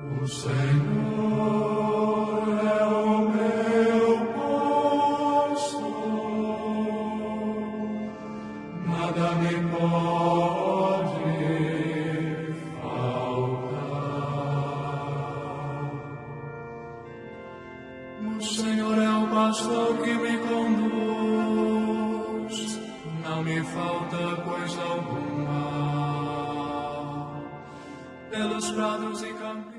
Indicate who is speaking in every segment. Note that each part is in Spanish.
Speaker 1: O Senhor é o meu pastor, nada me pode faltar. O Senhor é o pastor que me conduz, não me falta coisa alguma. Pelos prados e campos.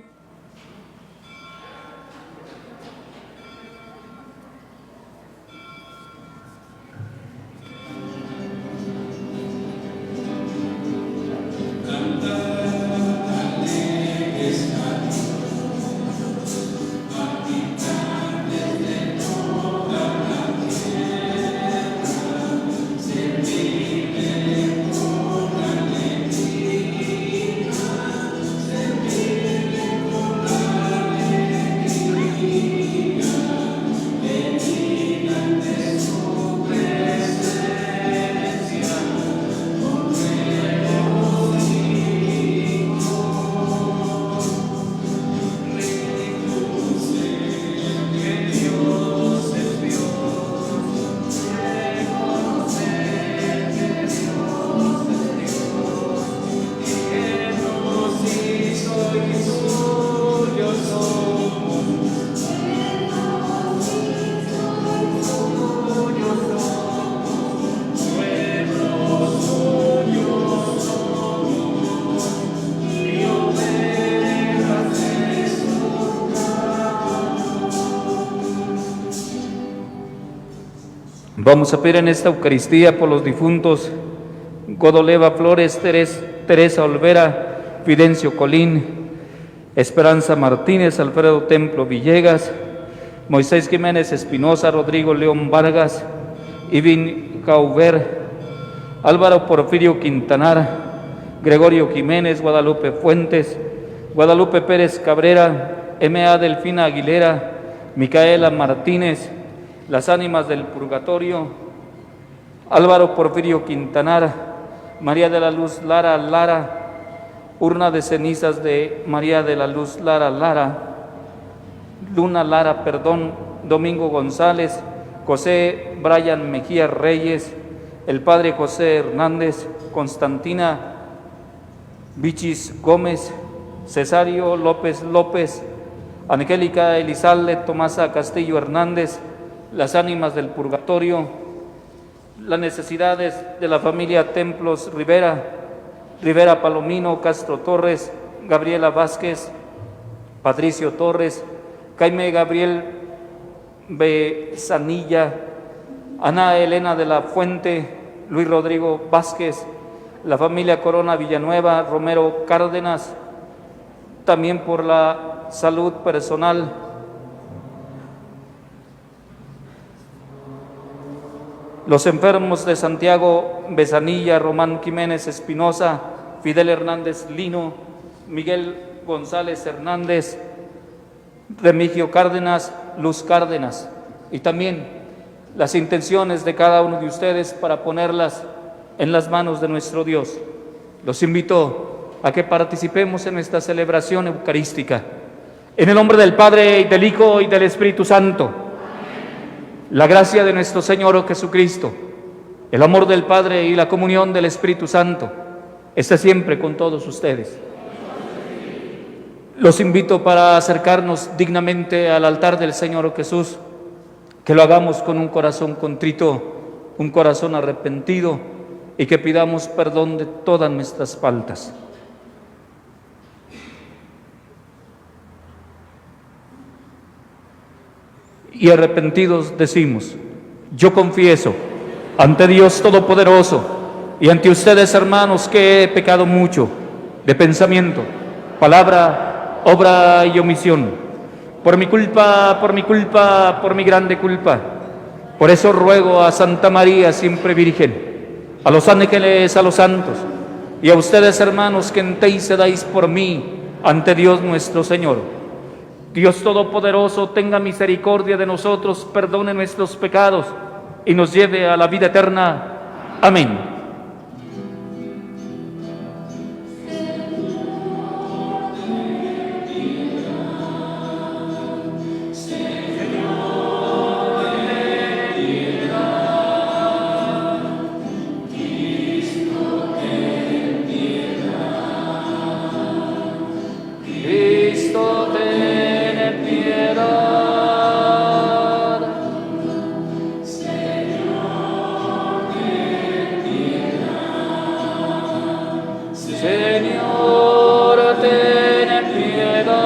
Speaker 2: Vamos a pedir en esta Eucaristía por los difuntos Godoleva Flores, Teresa Olvera, Fidencio Colín, Esperanza Martínez, Alfredo Templo Villegas, Moisés Jiménez Espinosa, Rodrigo León Vargas, Ivin Cauver, Álvaro Porfirio Quintanar, Gregorio Jiménez, Guadalupe Fuentes, Guadalupe Pérez Cabrera, M.A. Delfina Aguilera, Micaela Martínez, las ánimas del purgatorio, Álvaro Porfirio Quintanar, María de la Luz Lara Lara, urna de cenizas de María de la Luz Lara Lara, Domingo González, José Brian Mejía Reyes, el padre José Hernández, Constantina Vichis Gómez, Cesario López López, Angélica Elizalde Tomasa Castillo Hernández, las ánimas del purgatorio, las necesidades de la familia Templos Rivera Palomino, Castro Torres, Gabriela Vázquez, Patricio Torres, Jaime Gabriel Bezanilla, Ana Elena de la Fuente, Luis Rodrigo Vázquez, la familia Corona Villanueva, Romero Cárdenas, también por la salud personal, los enfermos de Santiago Bezanilla, Román Jiménez Espinosa, Fidel Hernández Lino, Miguel González Hernández, Remigio Cárdenas, Luz Cárdenas, y también las intenciones de cada uno de ustedes para ponerlas en las manos de nuestro Dios. Los invito a que participemos en esta celebración eucarística. En el nombre del Padre, y del Hijo, y del Espíritu Santo. La gracia de nuestro Señor Jesucristo, el amor del Padre y la comunión del Espíritu Santo esté siempre con todos ustedes. Los invito para acercarnos dignamente al altar del Señor Jesús, que lo hagamos con un corazón contrito, un corazón arrepentido, y que pidamos perdón de todas nuestras faltas. Y arrepentidos decimos: yo confieso ante Dios Todopoderoso y ante ustedes, hermanos, que he pecado mucho de pensamiento, palabra, obra y omisión, por mi culpa, por mi grande culpa. Por eso ruego a Santa María, siempre Virgen, a los ángeles, a los santos, y a ustedes, hermanos, que intercedáis por mí ante Dios nuestro Señor. Dios Todopoderoso tenga misericordia de nosotros, perdone nuestros pecados y nos lleve a la vida eterna. Amén. Cristo, ten piedad. Señor, ten piedad. Señor, ten piedad.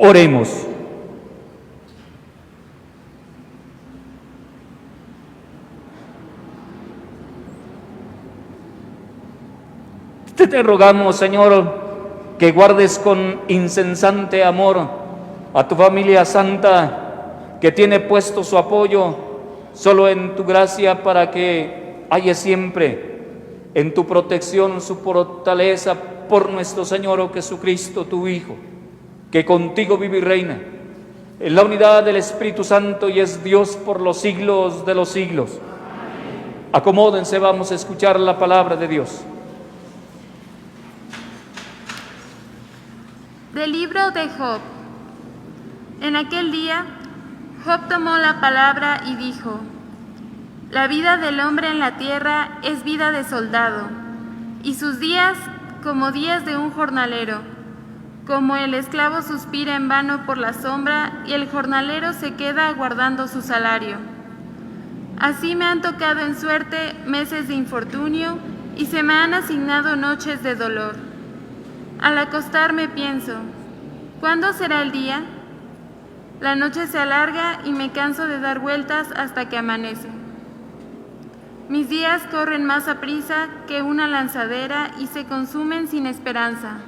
Speaker 2: Oremos. Te rogamos, Señor, que guardes con incesante amor a tu familia santa, que tiene puesto su apoyo solo en tu gracia, para que haya siempre en tu protección su fortaleza por nuestro Señor Jesucristo, tu Hijo, que contigo vive y reina en la unidad del Espíritu Santo y es Dios por los siglos de los siglos. Amén. Acomódense, vamos a escuchar la palabra de Dios.
Speaker 3: Del libro de Job. En aquel día, Job tomó la palabra y dijo: La vida del hombre en la tierra es vida de soldado, y sus días como días de un jornalero. Como el esclavo suspira en vano por la sombra y el jornalero se queda aguardando su salario. Así me han tocado en suerte meses de infortunio y se me han asignado noches de dolor. Al acostarme pienso: ¿cuándo será el día? La noche se alarga y me canso de dar vueltas hasta que amanece. Mis días corren más aprisa que una lanzadera y se consumen sin esperanza.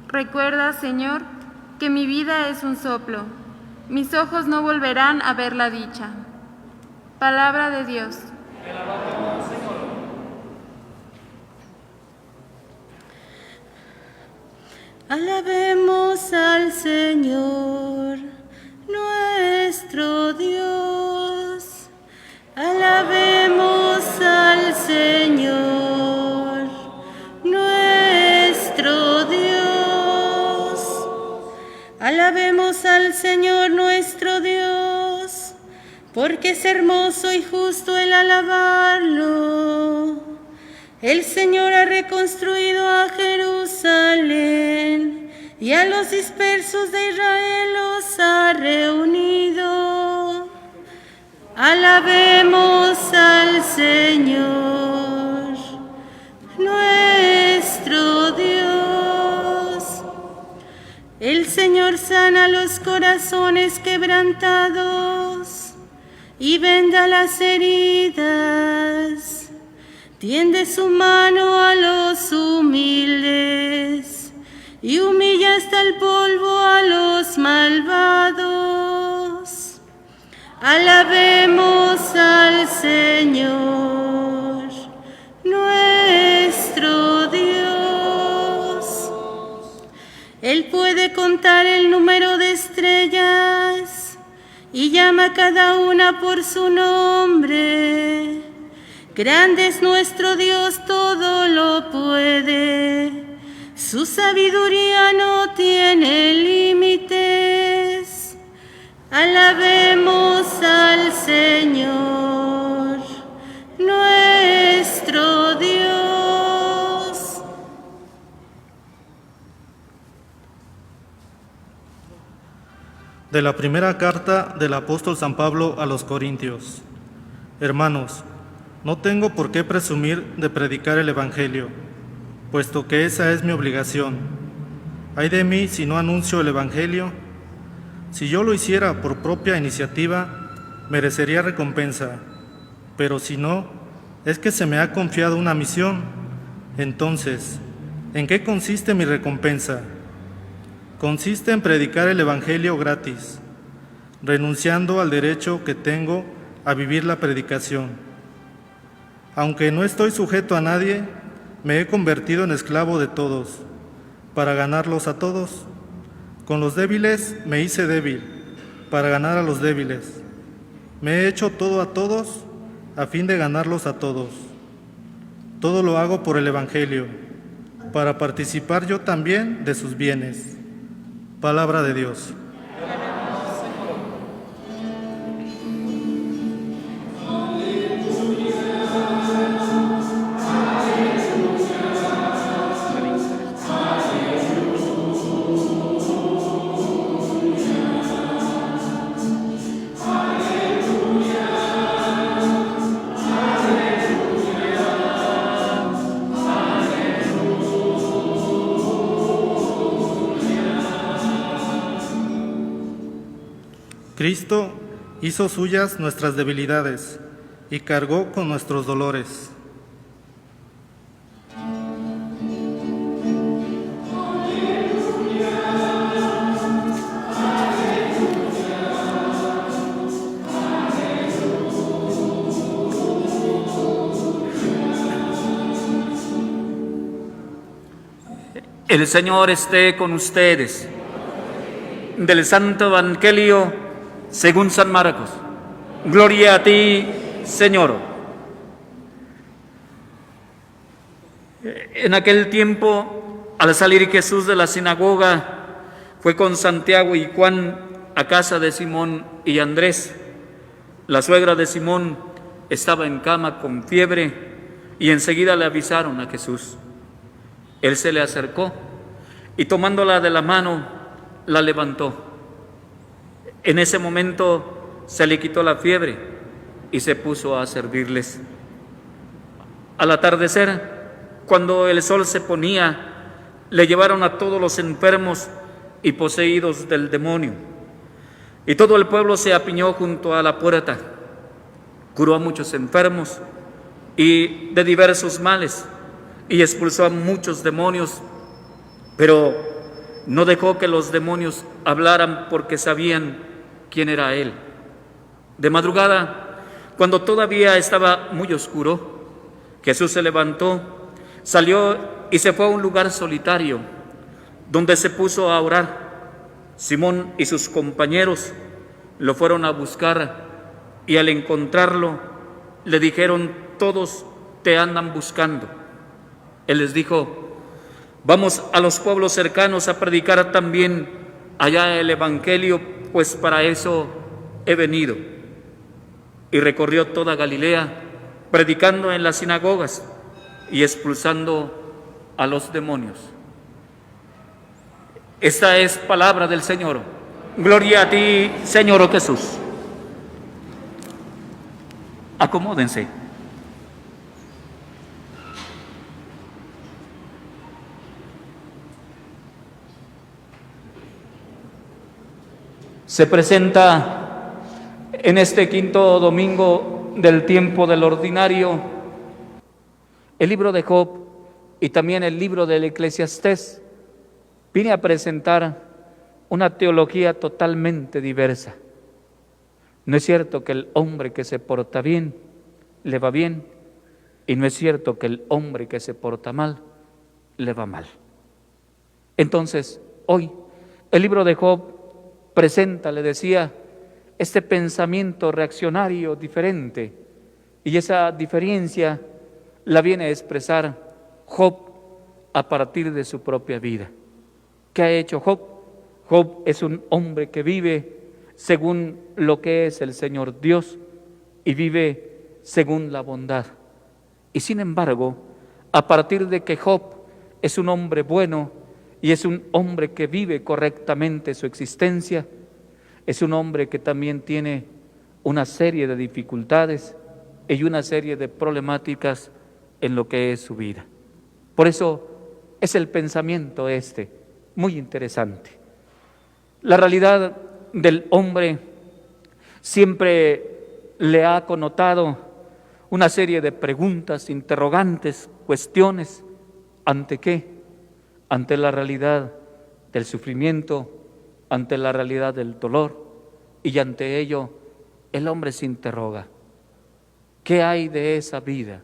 Speaker 3: Recuerda, Señor, que mi vida es un soplo. Mis ojos no volverán a ver la dicha. Palabra de Dios.
Speaker 2: Te alabamos, Señor.
Speaker 4: Alabemos al Señor, nuestro Dios. Alabemos al Señor, nuestro Dios. Alabemos al Señor, nuestro Dios. porque es hermoso y justo el alabarlo. El Señor ha reconstruido a Jerusalén y a los dispersos de Israel los ha reunido. Alabemos al Señor, nuestro Dios. El Señor sana los corazones quebrantados y venda las heridas. Tiende su mano a los humildes y humilla hasta el polvo a los malvados. Alabemos al Señor, nuestro Dios. Él puede contar el número de estrellas y llama a cada una por su nombre. Grande es nuestro Dios, todo lo puede. Su sabiduría no tiene límites. Alabemos al Señor, nuestro Dios.
Speaker 5: De la primera carta del apóstol San Pablo a los Corintios. Hermanos, no tengo por qué presumir de predicar el Evangelio, puesto que esa es mi obligación. Ay de mí si no anuncio el Evangelio. Si yo lo hiciera por propia iniciativa, merecería recompensa, pero si no, es que se me ha confiado una misión. Entonces, ¿en qué consiste mi recompensa? Consiste en predicar el Evangelio gratis, renunciando al derecho que tengo a vivir la predicación. Aunque no estoy sujeto a nadie, me he convertido en esclavo de todos, para ganarlos a todos. Con los débiles me hice débil, para ganar a los débiles. Me he hecho todo a todos, a fin de ganarlos a todos. Todo lo hago por el Evangelio, para participar yo también de sus bienes. Palabra de Dios. Cristo hizo suyas nuestras debilidades y cargó con nuestros dolores.
Speaker 2: El Señor esté con ustedes. Del Santo Evangelio según San Marcos. Gloria a ti, Señor. En aquel tiempo, al salir Jesús de la sinagoga, fue con Santiago y Juan a casa de Simón y Andrés. La suegra de Simón estaba en cama con fiebre y enseguida le avisaron a Jesús. Él se le acercó y tomándola de la mano, la levantó. En ese momento se le quitó la fiebre y se puso a servirles. Al atardecer, cuando el sol se ponía, le llevaron a todos los enfermos y poseídos del demonio. Y todo el pueblo se apiñó junto a la puerta. Curó a muchos enfermos y de diversos males y expulsó a muchos demonios, pero no dejó que los demonios hablaran porque sabían quién era Él. De madrugada, cuando todavía estaba muy oscuro, Jesús se levantó, salió y se fue a un lugar solitario, donde se puso a orar. Simón y sus compañeros lo fueron a buscar y al encontrarlo le dijeron: todos te andan buscando. Él les dijo: vamos a los pueblos cercanos a predicar también allá el Evangelio, pues para eso he venido. y recorrió toda Galilea, predicando en las sinagogas y expulsando a los demonios. Esta es palabra del Señor. Gloria a ti, Señor Jesús. Acomódense. Se presenta en este quinto domingo del tiempo del ordinario el libro de Job y también el libro del Eclesiastés. Vine a presentar una teología totalmente diversa. No es cierto que el hombre que se porta bien le va bien, y no es cierto que el hombre que se porta mal le va mal. Entonces, hoy el libro de Job presenta, le decía, este pensamiento reaccionario diferente, y esa diferencia la viene a expresar Job a partir de su propia vida. ¿Qué ha hecho Job? Job es un hombre que vive según lo que es el Señor Dios y vive según la bondad. Y sin embargo, a partir de que Job es un hombre bueno y es un hombre que vive correctamente su existencia, es un hombre que también tiene una serie de dificultades y una serie de problemáticas en lo que es su vida. Por eso es el pensamiento muy interesante. La realidad del hombre siempre le ha connotado una serie de preguntas, interrogantes, cuestiones. ¿Ante qué? Ante la realidad del sufrimiento, ante la realidad del dolor, y ante ello el hombre se interroga: ¿qué hay de esa vida?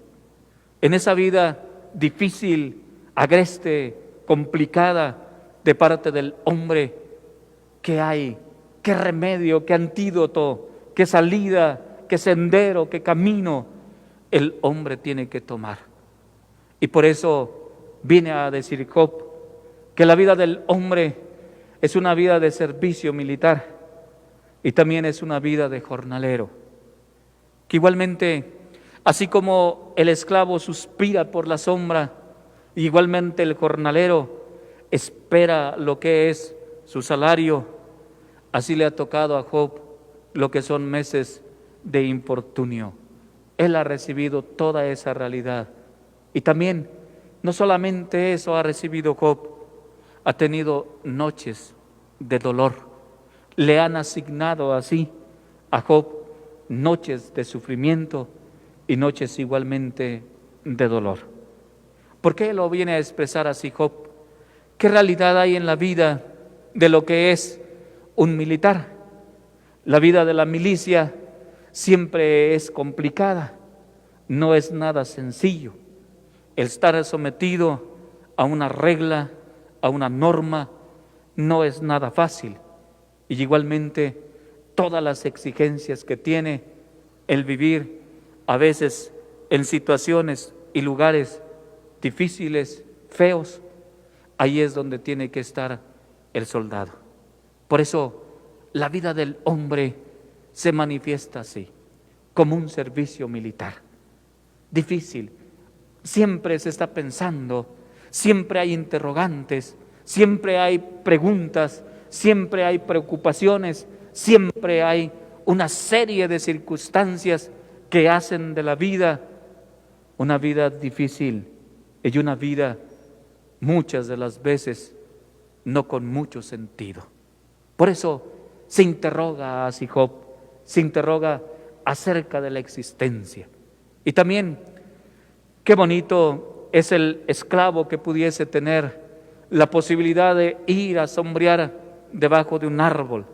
Speaker 2: En esa vida difícil, agreste, complicada de parte del hombre, ¿qué hay? ¿Qué remedio? ¿Qué antídoto? ¿Qué salida? ¿Qué sendero? ¿Qué camino el hombre tiene que tomar? Y por eso viene a decir Job que la vida del hombre es una vida de servicio militar y también es una vida de jornalero. Que igualmente, así como el esclavo suspira por la sombra, igualmente el jornalero espera lo que es su salario. Así le ha tocado a Job lo que son meses de infortunio. Él ha recibido toda esa realidad. Y también, no solamente eso ha recibido Job, ha tenido noches de dolor. Le han asignado así a Job noches de sufrimiento y noches igualmente de dolor. ¿Por qué lo viene a expresar así Job? ¿Qué realidad hay en la vida de lo que es un militar? La vida de la milicia siempre es complicada, no es nada sencillo. El estar sometido a una regla, a una norma, no es nada fácil. Y igualmente todas las exigencias que tiene el vivir a veces en situaciones y lugares difíciles, feos, ahí es donde tiene que estar el soldado. Por eso la vida del hombre se manifiesta así, como un servicio militar. Difícil, siempre se está pensando, siempre hay interrogantes, siempre hay preguntas, siempre hay preocupaciones, siempre hay una serie de circunstancias que hacen de la vida una vida difícil y una vida muchas de las veces no con mucho sentido. Por eso se interroga así Job, se interroga acerca de la existencia. Y también qué bonito es el esclavo que pudiese tener la posibilidad de ir a sombrear debajo de un árbol,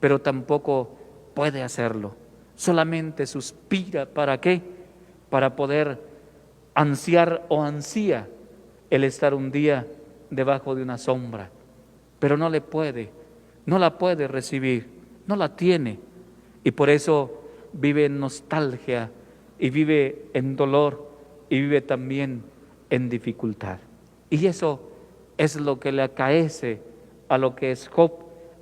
Speaker 2: pero tampoco puede hacerlo. Solamente suspira, ¿para qué? Para poder ansiar o ansía el estar un día debajo de una sombra, pero no la puede recibir, no la tiene, y por eso vive en nostalgia y vive en dolor y vive también en dificultad. Y eso es lo que le acaece a lo que es Job.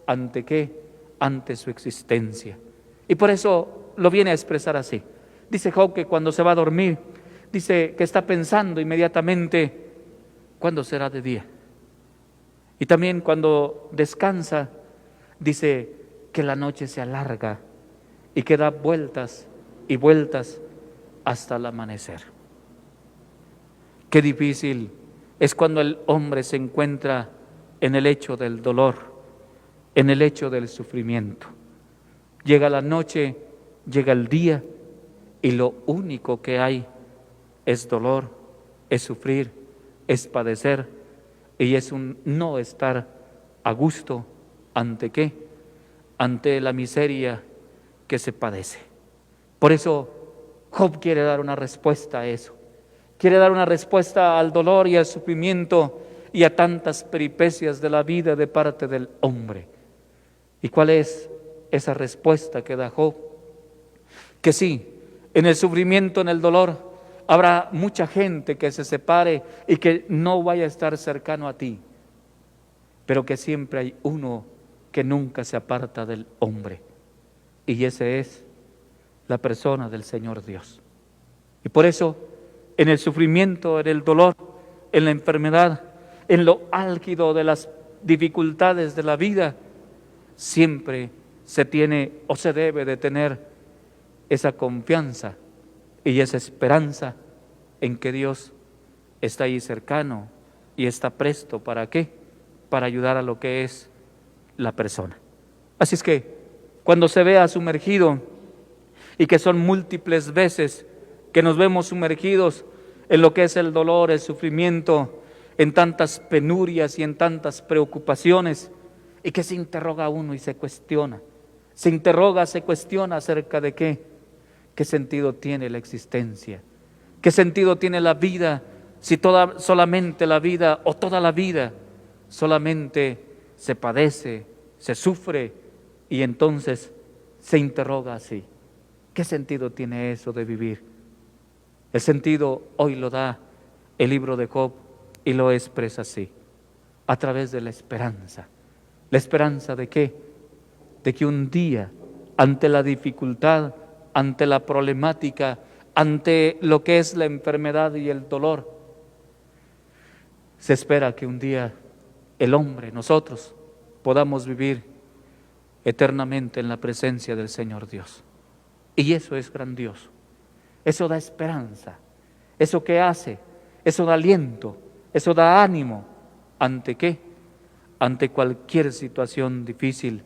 Speaker 2: ¿Ante qué? Ante su existencia. Y por eso lo viene a expresar así. Dice Job que cuando se va a dormir, dice que está pensando inmediatamente, ¿cuándo será de día? Y también cuando descansa, dice que la noche se alarga y que da vueltas y vueltas hasta el amanecer. Qué difícil es cuando el hombre se encuentra en el hecho del dolor, en el hecho del sufrimiento. Llega la noche, llega el día y lo único que hay es dolor, es sufrir, es padecer y es un no estar a gusto. ¿Ante qué? Ante la miseria que se padece. Por eso Job quiere dar una respuesta a eso. Quiere dar una respuesta al dolor y al sufrimiento y a tantas peripecias de la vida de parte del hombre. ¿Y cuál es esa respuesta que da Job? Que sí, en el sufrimiento, en el dolor, habrá mucha gente que se separe y que no vaya a estar cercano a ti, pero que siempre hay uno que nunca se aparta del hombre, y ese es la persona del Señor Dios. Y por eso, en el sufrimiento, en el dolor, en la enfermedad, en lo álgido de las dificultades de la vida, siempre se tiene o se debe de tener esa confianza y esa esperanza en que Dios está ahí cercano y está presto. ¿Para qué? Para ayudar a lo que es la persona. Así es que cuando se vea sumergido, y que son múltiples veces que nos vemos sumergidos en lo que es el dolor, el sufrimiento, en tantas penurias y en tantas preocupaciones, y que se interroga uno y se cuestiona, se cuestiona acerca de qué sentido tiene la existencia, qué sentido tiene la vida, si solamente la vida o toda la vida solamente se padece, se sufre, y entonces se interroga así, ¿qué sentido tiene eso de vivir? El sentido hoy lo da el libro de Job y lo expresa así, a través de la esperanza. ¿La esperanza de qué? De que un día, ante la dificultad, ante la problemática, ante lo que es la enfermedad y el dolor, se espera que un día el hombre, nosotros, podamos vivir eternamente en la presencia del Señor Dios. Y eso es grandioso. Eso da esperanza. ¿Eso qué hace? Eso da aliento. Eso da ánimo. ¿Ante qué? Ante cualquier situación difícil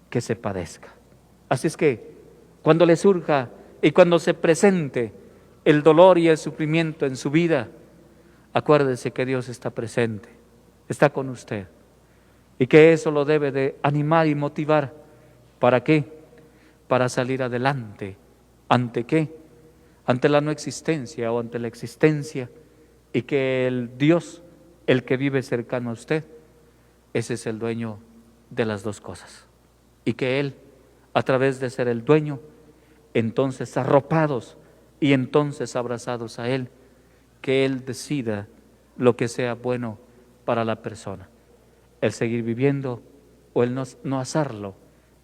Speaker 2: que se padezca. Así es que cuando le surja y cuando se presente el dolor y el sufrimiento en su vida, acuérdese que Dios está presente, está con usted, y que eso lo debe de animar y motivar. ¿Para qué? Para salir adelante. ¿Ante qué? Ante la no existencia o ante la existencia, y que el Dios, el que vive cercano a usted, ese es el dueño de las dos cosas, y que Él, a través de ser el dueño, entonces arropados y entonces abrazados a Él, que Él decida lo que sea bueno para la persona, el seguir viviendo o el no hacerlo,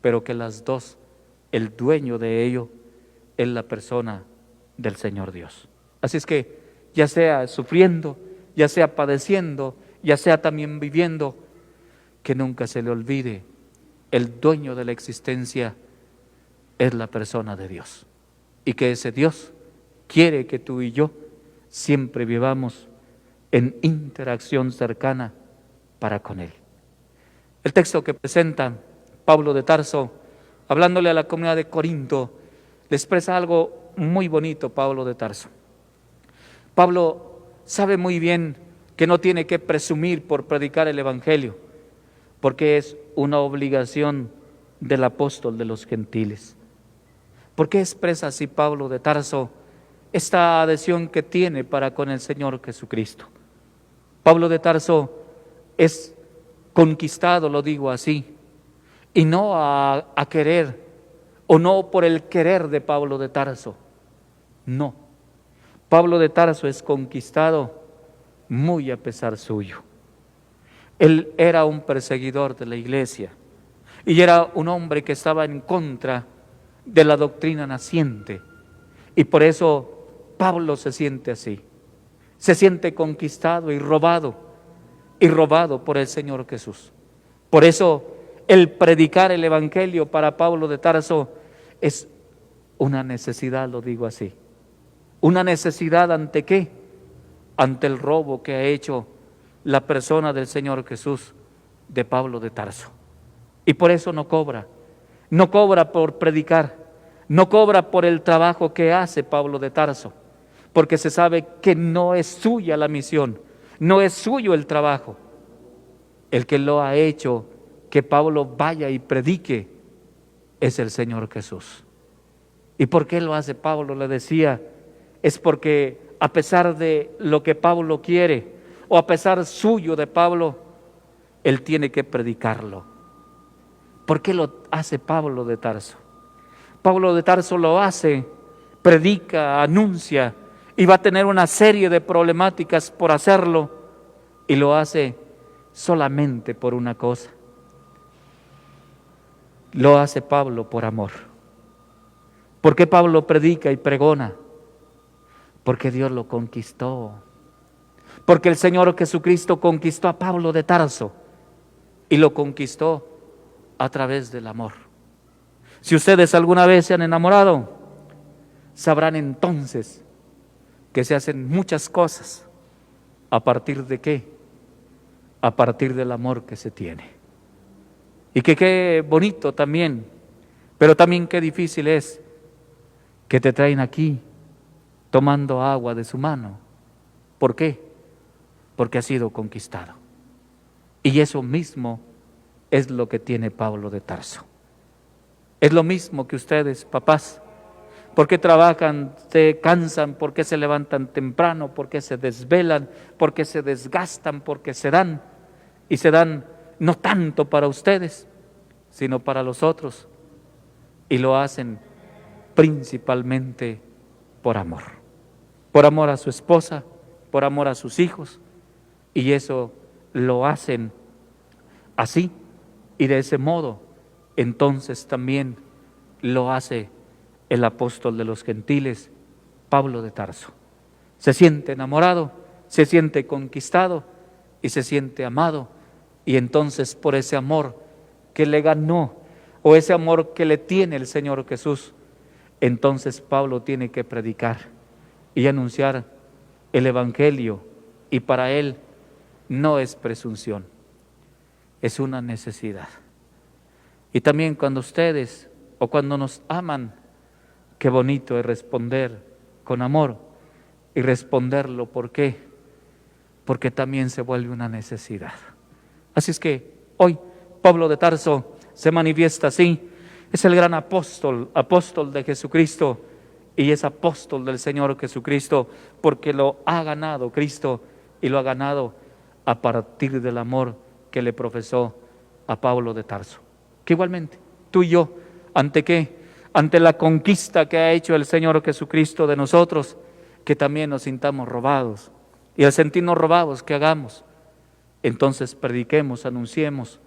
Speaker 2: pero que las dos, el dueño de ello es la persona del Señor Dios. Así es que ya sea sufriendo, ya sea padeciendo, ya sea también viviendo, que nunca se le olvide, el dueño de la existencia es la persona de Dios, y que ese Dios quiere que tú y yo siempre vivamos en interacción cercana para con Él. El texto que presenta Pablo de Tarso, hablándole a la comunidad de Corinto, le expresa algo muy bonito. Pablo de Tarso, Pablo sabe muy bien que no tiene que presumir por predicar el Evangelio, porque es una obligación del apóstol de los gentiles. ¿Por qué expresa así Pablo de Tarso esta adhesión que tiene para con el Señor Jesucristo? Pablo de Tarso es conquistado, lo digo así, y no a querer, o no por el querer de Pablo de Tarso, no. Pablo de Tarso es conquistado muy a pesar suyo. Él era un perseguidor de la iglesia y era un hombre que estaba en contra de la doctrina naciente. Y por eso Pablo se siente así. Se siente conquistado y robado por el Señor Jesús. Por eso el predicar el Evangelio para Pablo de Tarso es una necesidad, lo digo así. Una necesidad ¿ante qué? Ante el robo que ha hecho la persona del Señor Jesús de Pablo de Tarso. Y por eso no cobra por predicar, no cobra por el trabajo que hace Pablo de Tarso, porque se sabe que no es suya la misión, no es suyo el trabajo. El que lo ha hecho que Pablo vaya y predique es el Señor Jesús. ¿Y por qué lo hace Pablo? Le decía, es porque a pesar de lo que Pablo quiere, o a pesar suyo de Pablo, él tiene que predicarlo. ¿Por qué lo hace Pablo de Tarso? Pablo de Tarso lo hace, predica, anuncia, y va a tener una serie de problemáticas por hacerlo, y lo hace solamente por una cosa. Lo hace Pablo por amor. ¿Por qué Pablo predica y pregona? Porque Dios lo conquistó. Porque el Señor Jesucristo conquistó a Pablo de Tarso y lo conquistó a través del amor. Si ustedes alguna vez se han enamorado, sabrán entonces que se hacen muchas cosas. ¿A partir de qué? A partir del amor que se tiene. Y que qué bonito también, pero también qué difícil es que te traen aquí tomando agua de su mano. ¿Por qué? Porque ha sido conquistado. Y eso mismo es lo que tiene Pablo de Tarso. Es lo mismo que ustedes, papás. ¿Por qué trabajan, se cansan? ¿Por qué se levantan temprano? ¿Por qué se desvelan? ¿Por qué se desgastan? ¿Por qué se dan? Y se dan no tanto para ustedes, sino para los otros. Y lo hacen principalmente por amor. Por amor a su esposa, por amor a sus hijos. Y eso lo hacen así y de ese modo. Entonces también lo hace el apóstol de los gentiles, Pablo de Tarso. Se siente enamorado, se siente conquistado y se siente amado. Y entonces por ese amor que le ganó, o ese amor que le tiene el Señor Jesús, entonces Pablo tiene que predicar y anunciar el Evangelio. Y para él no es presunción, es una necesidad. Y también cuando ustedes, o cuando nos aman, qué bonito es responder con amor. Y responderlo, ¿por qué? Porque también se vuelve una necesidad. Así es que hoy Pablo de Tarso se manifiesta así. Es el gran apóstol de Jesucristo, y es apóstol del Señor Jesucristo porque lo ha ganado Cristo, y lo ha ganado a partir del amor que le profesó a Pablo de Tarso. Que igualmente tú y yo, ¿ante qué? Ante la conquista que ha hecho el Señor Jesucristo de nosotros, que también nos sintamos robados. Y al sentirnos robados, ¿qué hagamos? Entonces prediquemos, anunciemos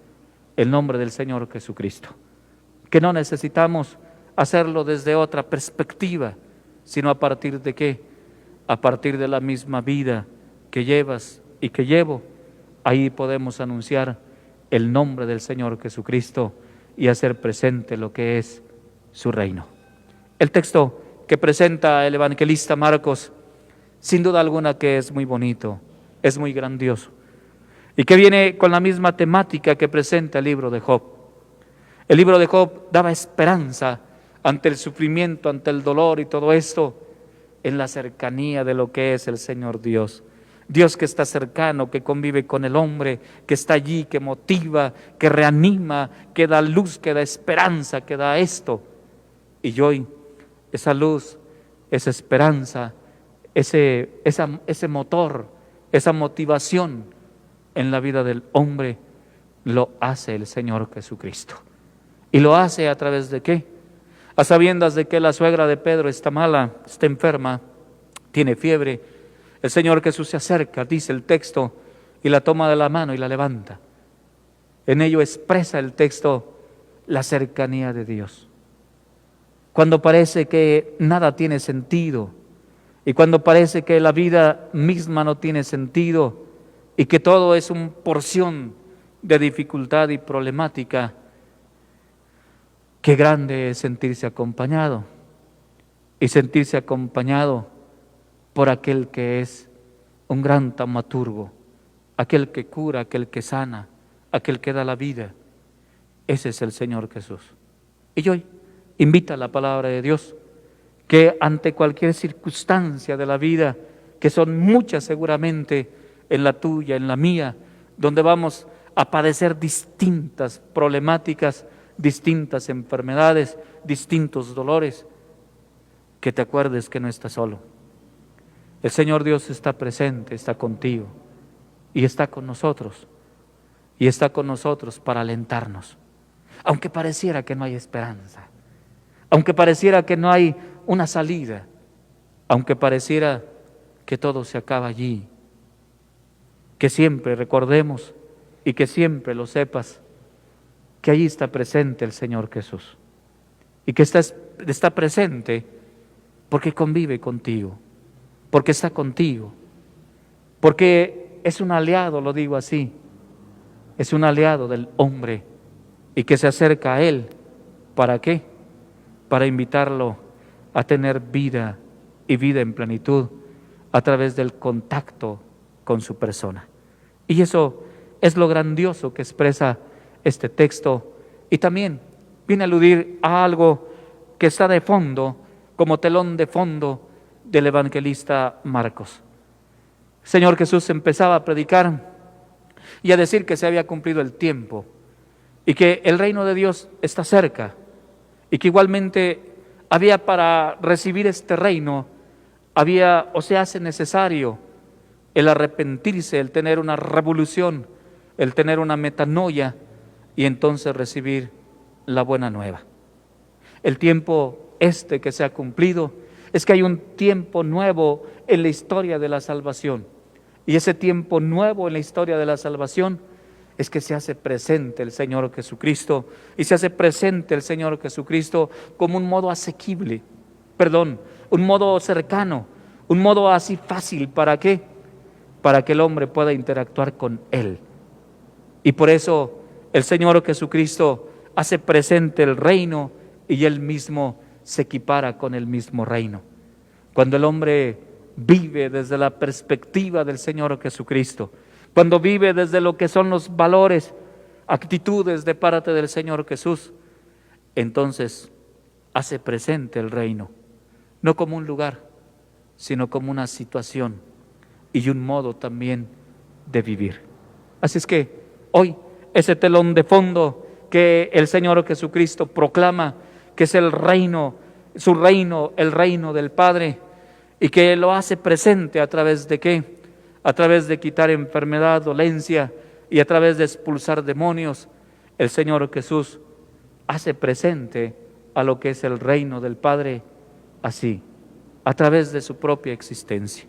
Speaker 2: el nombre del Señor Jesucristo. Que no necesitamos hacerlo desde otra perspectiva, sino a partir de ¿qué? A partir de la misma vida que llevas y que llevo. Ahí podemos anunciar el nombre del Señor Jesucristo y hacer presente lo que es su reino. El texto que presenta el evangelista Marcos, sin duda alguna que es muy bonito, es muy grandioso, y que viene con la misma temática que presenta el libro de Job. El libro de Job daba esperanza ante el sufrimiento, ante el dolor y todo esto, en la cercanía de lo que es el Señor Dios. Dios que está cercano, que convive con el hombre, que está allí, que motiva, que reanima, que da luz, que da esperanza, que da esto. Y hoy esa luz, esa esperanza, ese motor, esa motivación en la vida del hombre, lo hace el Señor Jesucristo. ¿Y lo hace a través de qué? A sabiendas de que la suegra de Pedro está mala, está enferma, tiene fiebre, el Señor Jesús se acerca, dice el texto, y la toma de la mano y la levanta. En ello expresa el texto la cercanía de Dios. cuando parece que nada tiene sentido y cuando parece que la vida misma no tiene sentido y que todo es una porción de dificultad y problemática, qué grande es sentirse acompañado y sentirse acompañado por aquel que es un gran taumaturgo, aquel que cura, aquel que sana, aquel que da la vida. Ese es el Señor Jesús. Y hoy invita la palabra de Dios que ante cualquier circunstancia de la vida, que son muchas seguramente en la tuya, en la mía, donde vamos a padecer distintas problemáticas, distintas enfermedades, distintos dolores, que te acuerdes que no estás solo. El Señor Dios está presente, está contigo y está con nosotros. Y está con nosotros para alentarnos. Aunque pareciera que no hay esperanza, aunque pareciera que no hay una salida, aunque pareciera que todo se acaba allí, que siempre recordemos y que siempre lo sepas, que allí está presente el Señor Jesús y que está presente porque convive contigo, porque está contigo, porque es un aliado, lo digo así, es un aliado del hombre y que se acerca a Él. ¿Para qué? Para invitarlo a tener vida y vida en plenitud a través del contacto con su persona. Y eso es lo grandioso que expresa este texto y también viene a aludir a algo que está de fondo, como telón de fondo del evangelista Marcos. El Señor Jesús empezaba a predicar y a decir que se había cumplido el tiempo y que el reino de Dios está cerca y que igualmente había para recibir este reino, se hace necesario el arrepentirse, el tener una revolución, el tener una metanoia y entonces recibir la buena nueva. El tiempo que se ha cumplido es que hay un tiempo nuevo en la historia de la salvación. Y ese tiempo nuevo en la historia de la salvación es que se hace presente el Señor Jesucristo, y se hace presente el Señor Jesucristo como un modo asequible, un modo cercano, un modo así fácil. ¿Para qué? Para que el hombre pueda interactuar con Él. Y por eso el Señor Jesucristo hace presente el reino y Él mismo se equipara con el mismo reino. Cuando el hombre vive desde la perspectiva del Señor Jesucristo, cuando vive desde lo que son los valores, actitudes de parte del Señor Jesús, entonces hace presente el reino, no como un lugar, sino como una situación y un modo también de vivir. Así es que hoy ese telón de fondo que el Señor Jesucristo proclama, que es el reino, su reino, el reino del Padre, y que lo hace presente a través de ¿qué? A través de quitar enfermedad, dolencia y a través de expulsar demonios. El Señor Jesús hace presente a lo que es el reino del Padre así, a través de su propia existencia.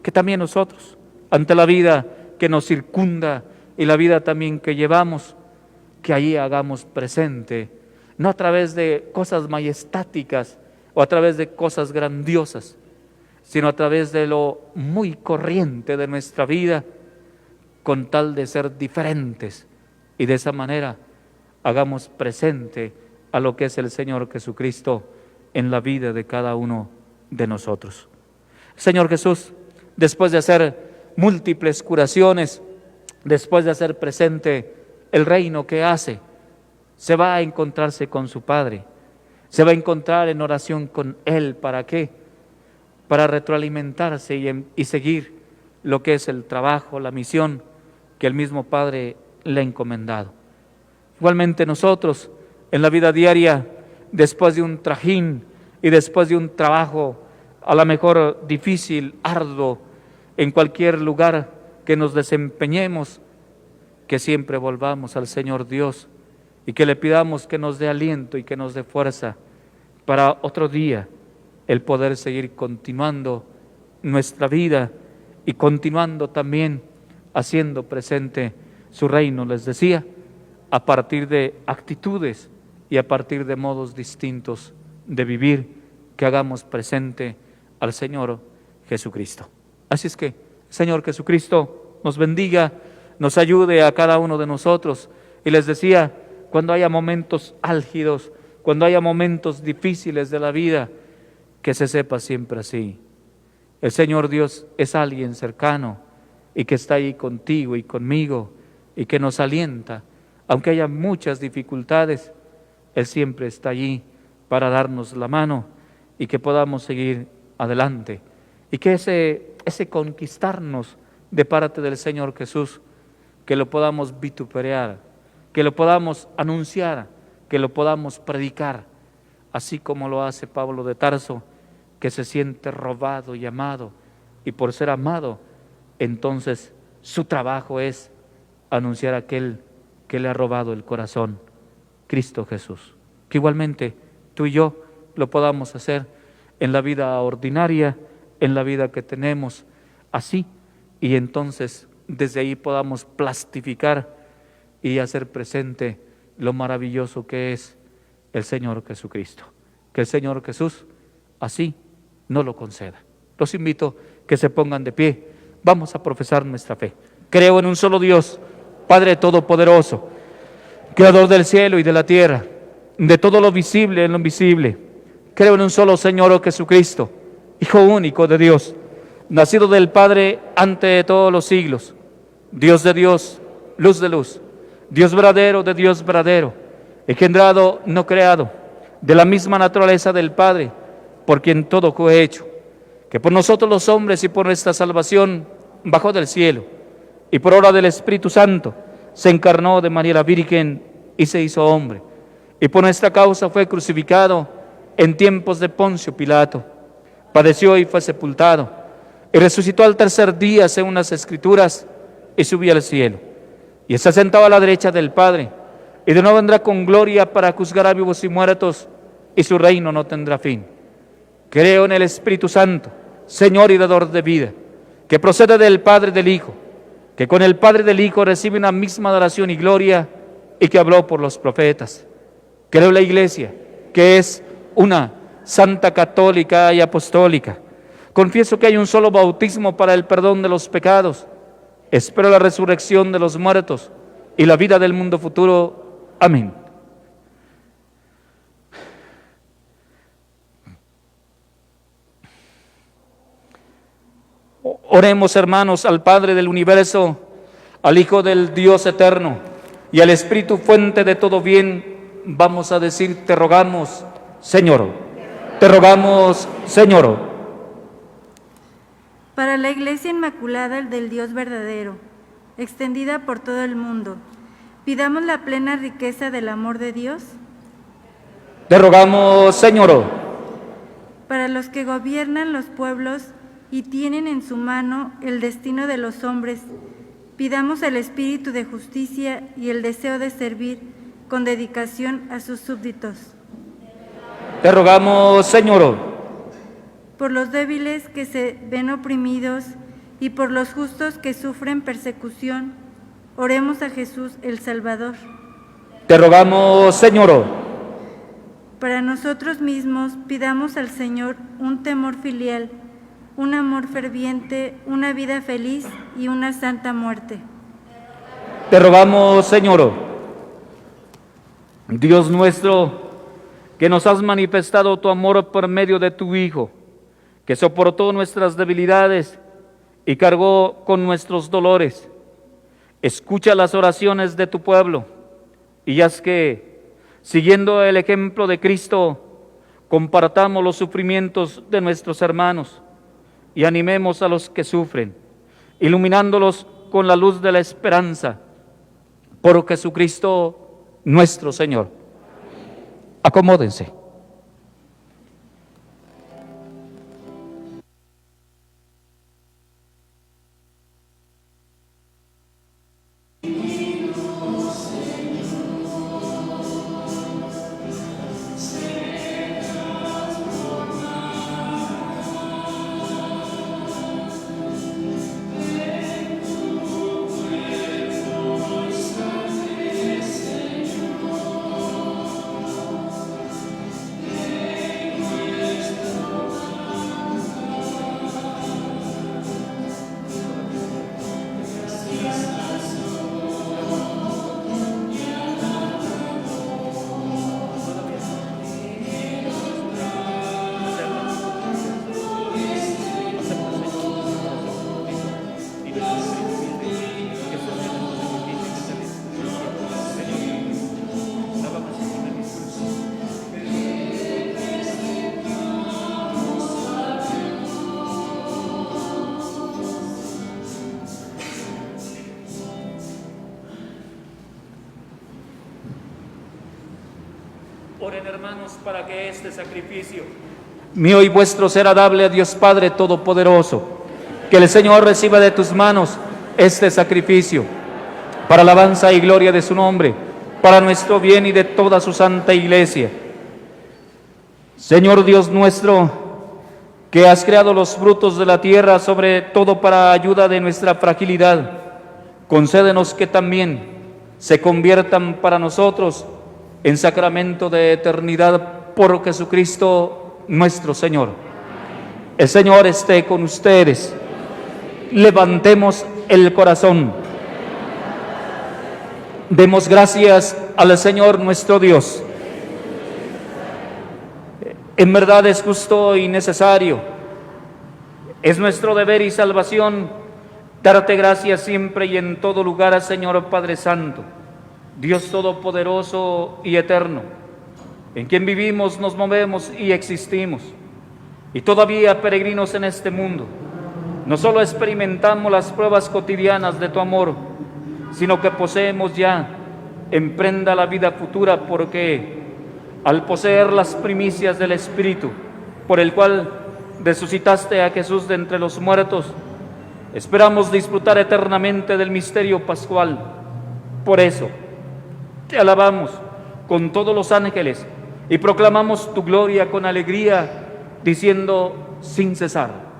Speaker 2: Que también nosotros, ante la vida que nos circunda y la vida también que llevamos, que allí hagamos presente, no a través de cosas majestáticas o a través de cosas grandiosas, sino a través de lo muy corriente de nuestra vida, con tal de ser diferentes, y de esa manera hagamos presente a lo que es el Señor Jesucristo en la vida de cada uno de nosotros. Señor Jesús, después de hacer múltiples curaciones, después de hacer presente el reino que hace, se va a encontrarse con su Padre, se va a encontrar en oración con Él. ¿Para qué? Para retroalimentarse y seguir lo que es el trabajo, la misión que el mismo Padre le ha encomendado. Igualmente nosotros, en la vida diaria, después de un trajín y después de un trabajo a lo mejor difícil, arduo, en cualquier lugar que nos desempeñemos, que siempre volvamos al Señor Dios y que le pidamos que nos dé aliento y que nos dé fuerza para otro día el poder seguir continuando nuestra vida y continuando también haciendo presente su reino, les decía, a partir de actitudes y a partir de modos distintos de vivir, que hagamos presente al Señor Jesucristo. Así es que, Señor Jesucristo, nos bendiga, nos ayude a cada uno de nosotros. Y les decía, cuando haya momentos álgidos, cuando haya momentos difíciles de la vida, que se sepa siempre así: el Señor Dios es alguien cercano y que está ahí contigo y conmigo y que nos alienta. Aunque haya muchas dificultades, Él siempre está allí para darnos la mano y que podamos seguir adelante. Y que ese conquistarnos de parte del Señor Jesús, que lo podamos vituperar, que lo podamos anunciar, que lo podamos predicar, así como lo hace Pablo de Tarso, que se siente robado y amado, y por ser amado, entonces su trabajo es anunciar a aquel que le ha robado el corazón, Cristo Jesús. Que igualmente tú y yo lo podamos hacer en la vida ordinaria, en la vida que tenemos, así, y entonces desde ahí podamos plastificar y hacer presente lo maravilloso que es el Señor Jesucristo. Que el Señor Jesús así nos lo conceda. Los invito que se pongan de pie. Vamos a profesar nuestra fe. Creo en un solo Dios, Padre Todopoderoso, Creador del cielo y de la tierra, de todo lo visible y lo invisible. Creo en un solo Señor Jesucristo, Hijo único de Dios, nacido del Padre antes de todos los siglos, Dios de Dios, luz de luz, Dios verdadero de Dios verdadero, engendrado, no creado, de la misma naturaleza del Padre, por quien todo fue hecho, que por nosotros los hombres y por nuestra salvación bajó del cielo, y por obra del Espíritu Santo se encarnó de María la Virgen y se hizo hombre, y por nuestra causa fue crucificado en tiempos de Poncio Pilato, padeció y fue sepultado, y resucitó al tercer día según las Escrituras, y subió al cielo, y está sentado a la derecha del Padre, y de nuevo vendrá con gloria para juzgar a vivos y muertos, y su reino no tendrá fin. Creo en el Espíritu Santo, Señor y dador de vida, que procede del Padre y del Hijo, que con el Padre y del Hijo recibe una misma adoración y gloria, y que habló por los profetas. Creo en la Iglesia, que es una santa, católica y apostólica. Confieso que hay un solo bautismo para el perdón de los pecados. Espero la resurrección de los muertos y la vida del mundo futuro. Amén. Oremos, hermanos, al Padre del universo, al Hijo del Dios eterno y al Espíritu fuente de todo bien. Vamos a decir: te rogamos, Señor. Te rogamos, Señor.
Speaker 6: Para la Iglesia Inmaculada del Dios verdadero, extendida por todo el mundo, pidamos la plena riqueza del amor de Dios.
Speaker 2: Te rogamos, Señor.
Speaker 6: Para los que gobiernan los pueblos y tienen en su mano el destino de los hombres, pidamos el espíritu de justicia y el deseo de servir con dedicación a sus súbditos.
Speaker 2: Te rogamos, Señor.
Speaker 6: Por los débiles que se ven oprimidos y por los justos que sufren persecución, oremos a Jesús el Salvador.
Speaker 2: Te rogamos, Señor.
Speaker 6: Para nosotros mismos pidamos al Señor un temor filial, un amor ferviente, una vida feliz y una santa muerte.
Speaker 2: Te rogamos, Señor. Dios nuestro, que nos has manifestado tu amor por medio de tu Hijo, que soportó nuestras debilidades y cargó con nuestros dolores. Escucha las oraciones de tu pueblo y haz que, siguiendo el ejemplo de Cristo, compartamos los sufrimientos de nuestros hermanos y animemos a los que sufren, iluminándolos con la luz de la esperanza, por Jesucristo nuestro Señor. Acomódense. Oren, hermanos, para que este sacrificio mío y vuestro sea agradable a Dios Padre Todopoderoso. Que el Señor reciba de tus manos este sacrificio para alabanza y gloria de su nombre, para nuestro bien y de toda su santa iglesia. Señor Dios nuestro, que has creado los frutos de la tierra, sobre todo para ayuda de nuestra fragilidad, concédenos que también se conviertan para nosotros en sacramento de eternidad por Jesucristo nuestro Señor. El Señor esté con ustedes. Levantemos el corazón. Demos gracias al Señor nuestro Dios. En verdad es justo y necesario. Es nuestro deber y salvación darte gracias siempre y en todo lugar, Señor Padre Santo, Dios Todopoderoso y Eterno, en quien vivimos, nos movemos y existimos, y todavía peregrinos en este mundo. No solo experimentamos las pruebas cotidianas de tu amor, sino que poseemos ya en prenda la vida futura, porque al poseer las primicias del Espíritu, por el cual resucitaste a Jesús de entre los muertos, esperamos disfrutar eternamente del misterio pascual. Por eso te alabamos con todos los ángeles y proclamamos tu gloria con alegría, diciendo sin cesar: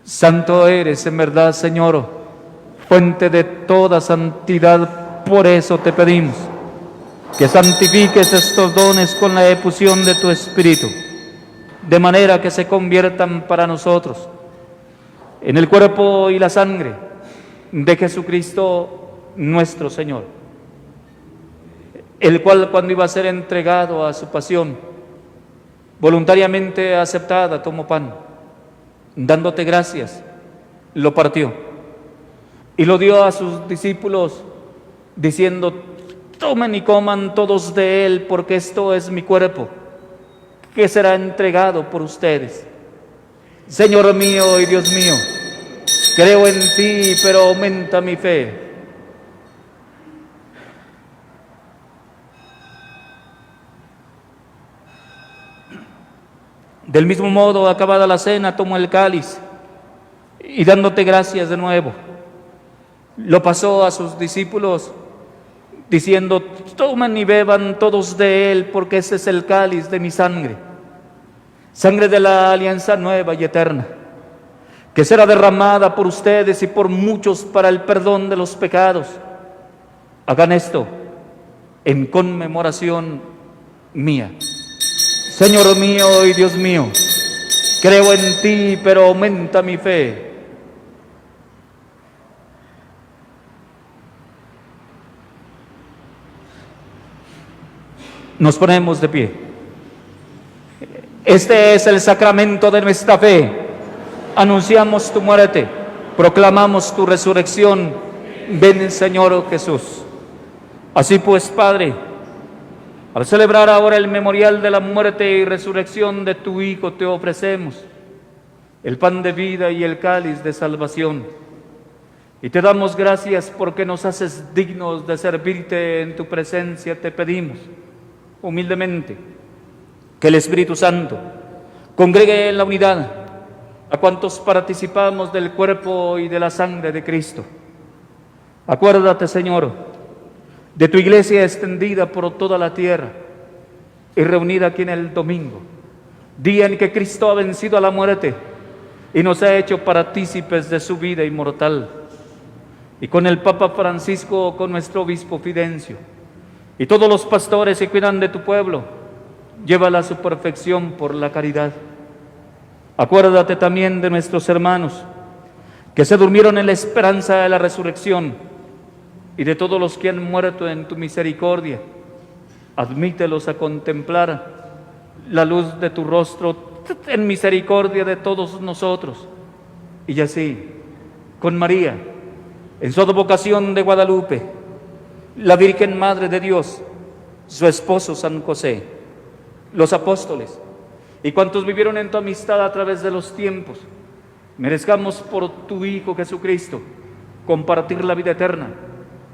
Speaker 2: santo eres en verdad, Señor, fuente de toda santidad. Por eso te pedimos que santifiques estos dones con la efusión de tu Espíritu, de manera que se conviertan para nosotros en el cuerpo y la sangre de Jesucristo nuestro Señor, el cual, cuando iba a ser entregado a su pasión, voluntariamente aceptada, tomó pan, dándote gracias, lo partió y lo dio a sus discípulos, diciendo: tomen y coman todos de él, porque esto es mi cuerpo, que será entregado por ustedes. Señor mío y Dios mío, creo en ti, pero aumenta mi fe. Del mismo modo, acabada la cena, tomó el cáliz y, dándote gracias de nuevo, lo pasó a sus discípulos, diciendo: tomen y beban todos de él, porque ese es el cáliz de mi sangre, sangre de la alianza nueva y eterna, que será derramada por ustedes y por muchos para el perdón de los pecados. Hagan esto en conmemoración mía. Señor mío y Dios mío, creo en ti, pero aumenta mi fe. Nos ponemos de pie. Este es el sacramento de nuestra fe. Anunciamos tu muerte, proclamamos tu resurrección. Ven, Señor Jesús. Así pues, Padre, al celebrar ahora el memorial de la muerte y resurrección de tu Hijo, te ofrecemos el pan de vida y el cáliz de salvación. Y te damos gracias porque nos haces dignos de servirte en tu presencia. Te pedimos humildemente que el Espíritu Santo congregue en la unidad a cuantos participamos del cuerpo y de la sangre de Cristo. Acuérdate, Señor, de tu iglesia extendida por toda la tierra y reunida aquí en el domingo, día en que Cristo ha vencido a la muerte y nos ha hecho partícipes de su vida inmortal. y con el Papa Francisco, con nuestro obispo Fidencio, y todos los pastores que cuidan de tu pueblo, llévala a su perfección por la caridad. Acuérdate también de nuestros hermanos que se durmieron en la esperanza de la resurrección y de todos los que han muerto en tu misericordia. Admítelos a contemplar la luz de tu rostro en misericordia de todos nosotros. Y así, con María, en su advocación de Guadalupe, la Virgen Madre de Dios, su esposo San José, los apóstoles y cuantos vivieron en tu amistad a través de los tiempos, merezcamos por tu Hijo Jesucristo compartir la vida eterna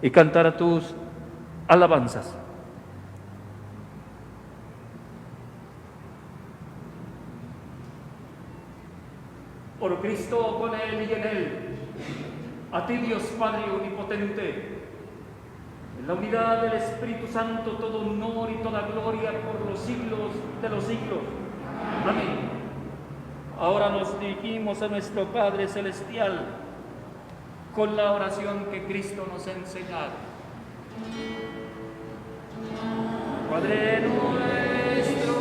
Speaker 2: y cantar a tus alabanzas. Por Cristo, con Él y en Él, a ti Dios Padre Omnipotente, en la unidad del Espíritu Santo, todo honor y toda gloria por los siglos de los siglos. Amén. Ahora nos dirigimos a nuestro Padre Celestial con la oración que Cristo nos ha enseñado. Padre nuestro,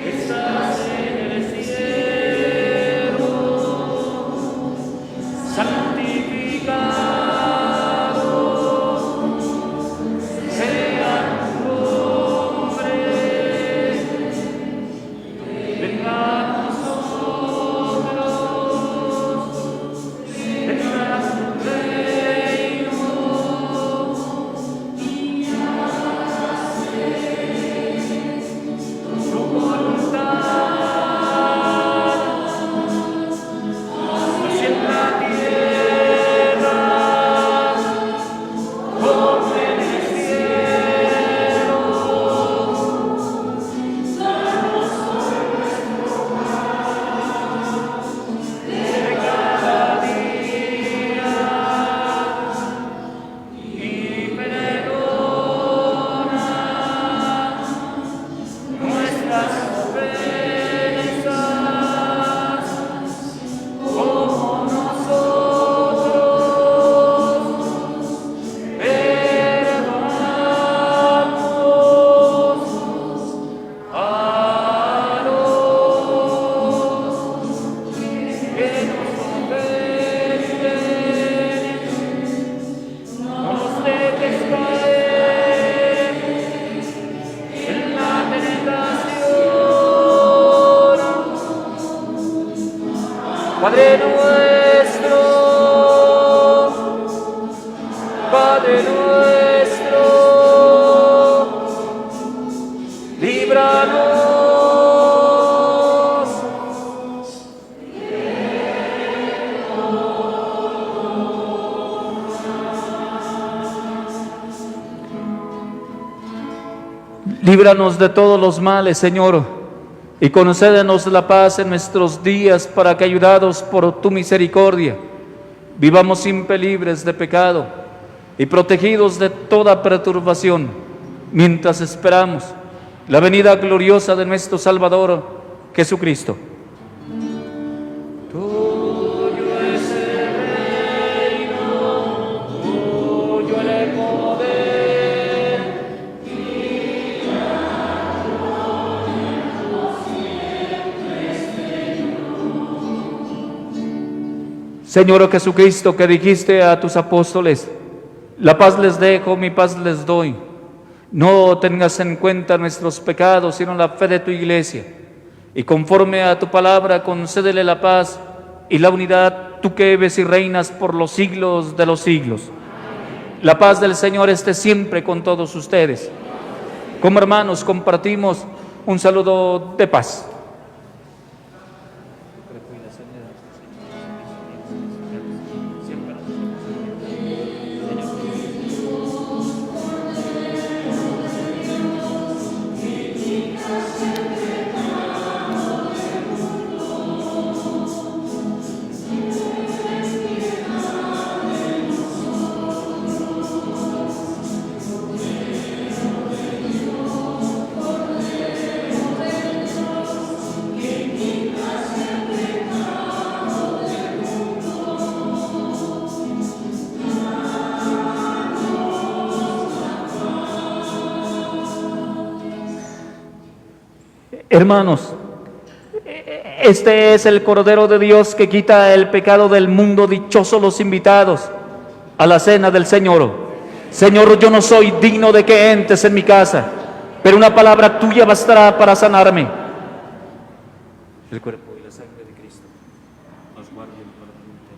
Speaker 2: que estás en el cielo, santificado sea tu nombre, venga a nosotros, venga tu reino, y hágase tu voluntad, así en la tierra como en el cielo. Danos hoy nuestro pan de cada día, y perdona nuestras ofensas, como nosotros perdonamos a los que nos ofenden. No nos dejes caer en la tentación. Padre nuestro, Padre nuestro, líbranos. Líbranos de todos los males, Señor, y concédenos la paz en nuestros días, para que, ayudados por tu misericordia, vivamos siempre libres de pecado y protegidos de toda perturbación, mientras esperamos la venida gloriosa de nuestro Salvador Jesucristo. Tuyo es el reino, tuyo el poder y la gloria por siempre, Señor. Señor Jesucristo, que dijiste a tus apóstoles: la paz les dejo, mi paz les doy. No tengas en cuenta nuestros pecados, sino la fe de tu iglesia. Y conforme a tu palabra, concédele la paz y la unidad, tú que vives y reinas por los siglos de los siglos. La paz del Señor esté siempre con todos ustedes. Como hermanos, compartimos un saludo de paz. Hermanos, este es el Cordero de Dios que quita el pecado del mundo. Dichosos los invitados a la cena del Señor. Señor, yo no soy digno de que entres en mi casa, pero una palabra tuya bastará para sanarme. El cuerpo y la sangre de Cristo nos guarden para siempre.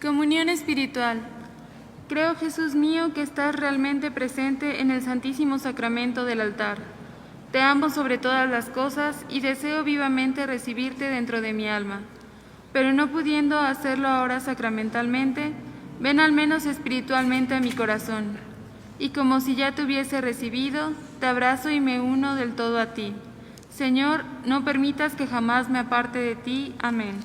Speaker 3: Comunión espiritual. Creo, Jesús mío, que estás realmente presente en el Santísimo Sacramento del altar. Te amo sobre todas las cosas y deseo vivamente recibirte dentro de mi alma. Pero no pudiendo hacerlo ahora sacramentalmente, ven al menos espiritualmente a mi corazón. Y como si ya te hubiese recibido, te abrazo y me uno del todo a ti. Señor, no permitas que jamás me aparte de ti. Amén.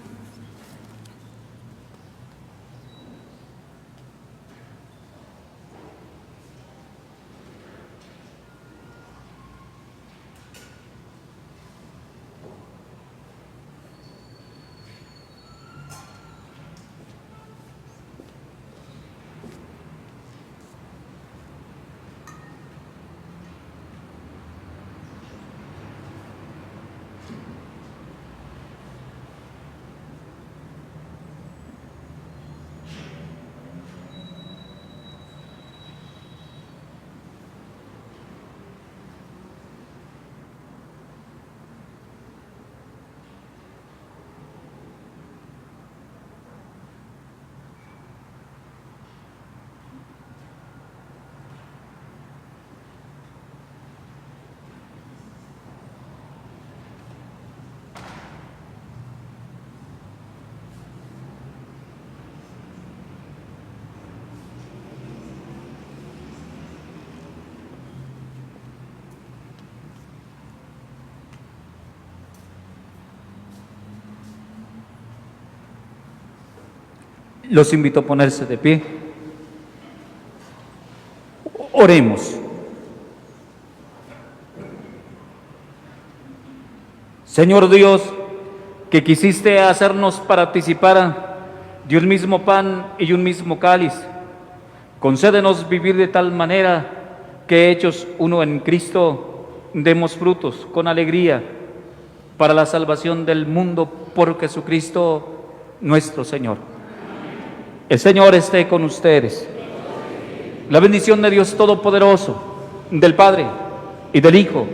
Speaker 2: Los invito a ponerse de pie. Oremos. Señor Dios, que quisiste hacernos participar de un mismo pan y un mismo cáliz, concédenos vivir de tal manera que, hechos uno en Cristo, demos frutos con alegría para la salvación del mundo por Jesucristo nuestro Señor. El Señor esté con ustedes. La bendición de Dios Todopoderoso, del Padre y del Hijo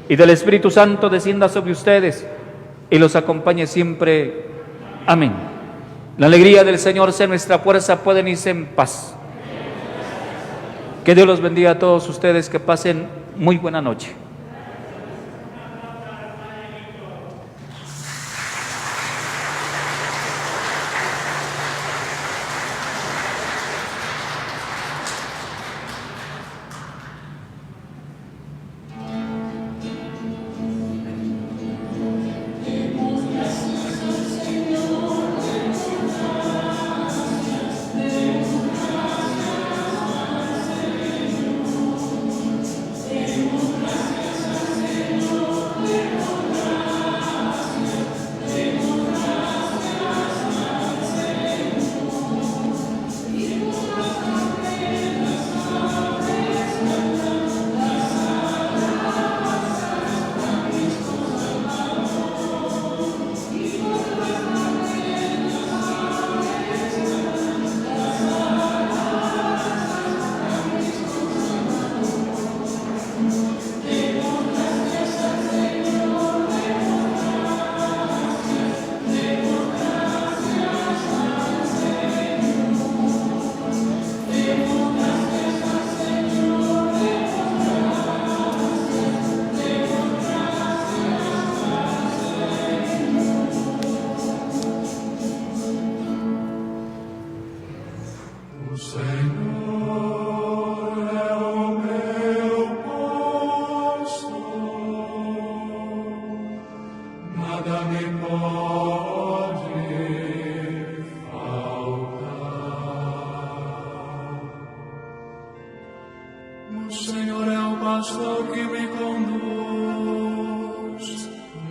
Speaker 2: y del Espíritu Santo descienda sobre ustedes y los acompañe siempre. Amén. La alegría del Señor sea nuestra fuerza, pueden irse en paz. Que Dios los bendiga a todos ustedes, que pasen muy buena noche.
Speaker 1: O Senhor é o pastor que me conduz,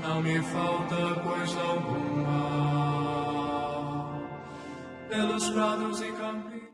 Speaker 1: não me falta coisa alguma. Pelos prados e campos